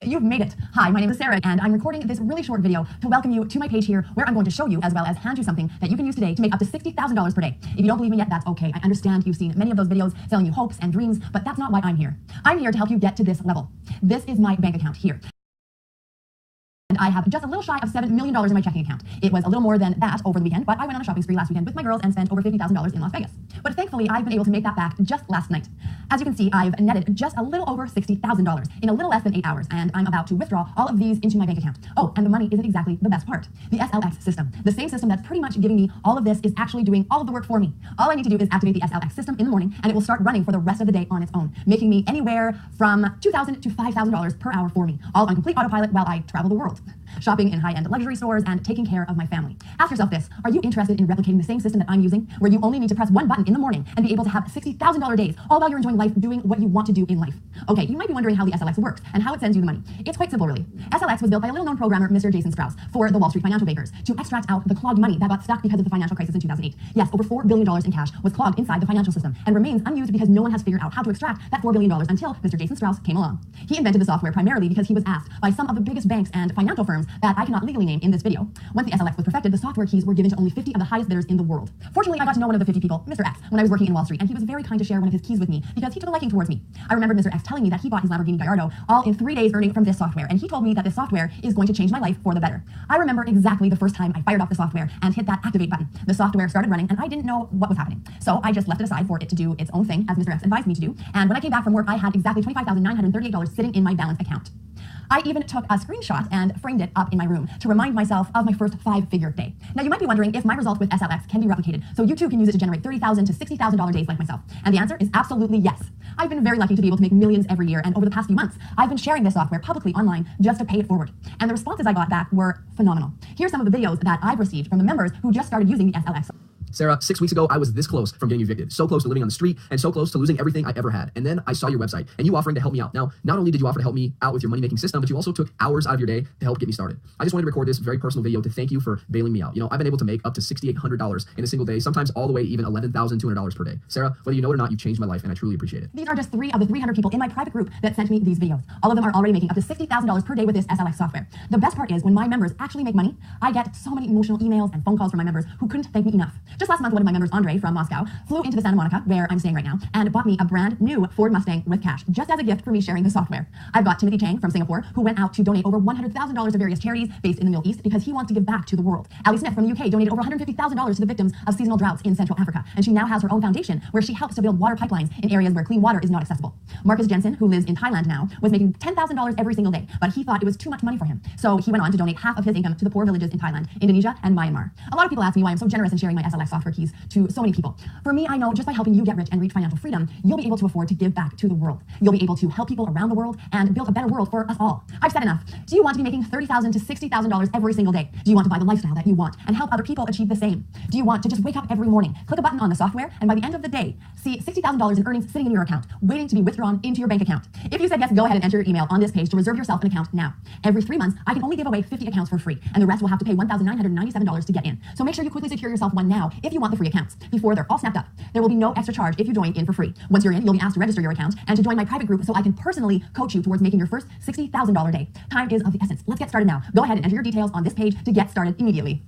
You've made it. Hi, my name is Sarah, and I'm recording this really short video to welcome you to my page here, where I'm going to show you, as well as hand you something that you can use today to make up to $60,000 per day. If you don't believe me yet, that's okay. I understand you've seen many of those videos selling you hopes and dreams, but that's not why I'm here. I'm here to help you get to this level. This is my bank account here. And I have just a little shy of $7 million in my checking account. It was a little more than that over the weekend, but I went on a shopping spree last weekend with my girls and spent over $50,000 in Las Vegas. But thankfully, I've been able to make that back just last night. As you can see, I've netted just a little over $60,000 in a little less than 8 hours, and I'm about to withdraw all of these into my bank account. Oh, and the money isn't exactly the best part. The SLX system, the same system that's pretty much giving me all of this, is actually doing all of the work for me. All I need to do is activate the SLX system in the morning, and it will start running for the rest of the day on its own, making me anywhere from $2,000 to $5,000 per hour for me, all on complete autopilot while I travel the world, shopping in high-end luxury stores and taking care of my family. Ask yourself this: are you interested in replicating the same system that I'm using, where you only need to press one button in the morning and be able to have $60,000 days, all while you're enjoying life, doing what you want to do in life? Okay, you might be wondering how the SLX works and how it sends you the money. It's quite simple, really. SLX was built by a little-known programmer, Mr. Jason Strauss, for the Wall Street financial bankers to extract out the clogged money that got stuck because of the financial crisis in 2008. Yes, over $4 billion in cash was clogged inside the financial system and remains unused because no one has figured out how to extract that $4 billion until Mr. Jason Strauss came along. He invented the software primarily because he was asked by some of the biggest banks and financial firms that I cannot legally name in this video. Once the SLX was perfected, the software keys were given to only 50 of the highest bidders in the world. Fortunately, I got to know one of the 50 people, Mr. X, when I was working in Wall Street, and he was very kind to share one of his keys with me because he took a liking towards me. I remembered Mr. X telling me that he bought his Lamborghini Gallardo all in 3 days earning from this software, and he told me that this software is going to change my life for the better. I remember exactly the first time I fired off the software and hit that activate button. The software started running, and I didn't know what was happening. So I just left it aside for it to do its own thing, as Mr. X advised me to do, and when I came back from work, I had exactly $25,938 sitting in my balance account. I even took a screenshot and framed it up in my room to remind myself of my first 5-figure day. Now, you might be wondering if my result with SLX can be replicated, so you too can use it to generate $30,000 to $60,000 days like myself. And the answer is absolutely yes. I've been very lucky to be able to make millions every year, and over the past few months, I've been sharing this software publicly online just to pay it forward. And the responses I got back were phenomenal. Here's some of the videos that I've received from the members who just started using the SLX. Sarah, 6 weeks ago, I was this close from getting evicted, so close to living on the street, and so close to losing everything I ever had. And then I saw your website, and you offering to help me out. Now, not only did you offer to help me out with your money-making system, but you also took hours out of your day to help get me started. I just wanted to record this very personal video to thank you for bailing me out. You know, I've been able to make up to $6,800 in a single day, sometimes all the way even $11,200 per day. Sarah, whether you know it or not, you've changed my life, and I truly appreciate it. These are just 3 of the 300 people in my private group that sent me these videos. All of them are already making up to $60,000 per day with this SLX software. The best part is, when my members actually make money, I get so many emotional emails and phone calls from my members who couldn't thank me enough. Just last month, one of my members, Andre from Moscow, flew into the Santa Monica, where I'm staying right now, and bought me a brand new Ford Mustang with cash, just as a gift for me sharing the software. I've got Timothy Chang from Singapore, who went out to donate over $100,000 to various charities based in the Middle East because he wants to give back to the world. Ali Smith from the UK donated over $150,000 to the victims of seasonal droughts in Central Africa, and she now has her own foundation where she helps to build water pipelines in areas where clean water is not accessible. Marcus Jensen, who lives in Thailand now, was making $10,000 every single day, but he thought it was too much money for him. So he went on to donate half of his income to the poor villages in Thailand, Indonesia, and Myanmar. A lot of people ask me why I'm so generous in sharing my SLX software keys to so many people. For me, I know just by helping you get rich and reach financial freedom, you'll be able to afford to give back to the world. You'll be able to help people around the world and build a better world for us all. I've said enough. Do you want to be making $30,000 to $60,000 every single day? Do you want to buy the lifestyle that you want and help other people achieve the same? Do you want to just wake up every morning, click a button on the software, and by the end of the day, see $60,000 in earnings sitting in your account, waiting to be withdrawn into your bank account? If you said yes, go ahead and enter your email on this page to reserve yourself an account now. Every 3 months, I can only give away 50 accounts for free, and the rest will have to pay $1,997 to get in. So make sure you quickly secure yourself one now if you want the free accounts before they're all snapped up. There will be no extra charge if you join in for free. Once you're in, you'll be asked to register your account and to join my private group so I can personally coach you towards making your first $60,000 day. Time is of the essence. Let's get started now. Go ahead and enter your details on this page to get started immediately.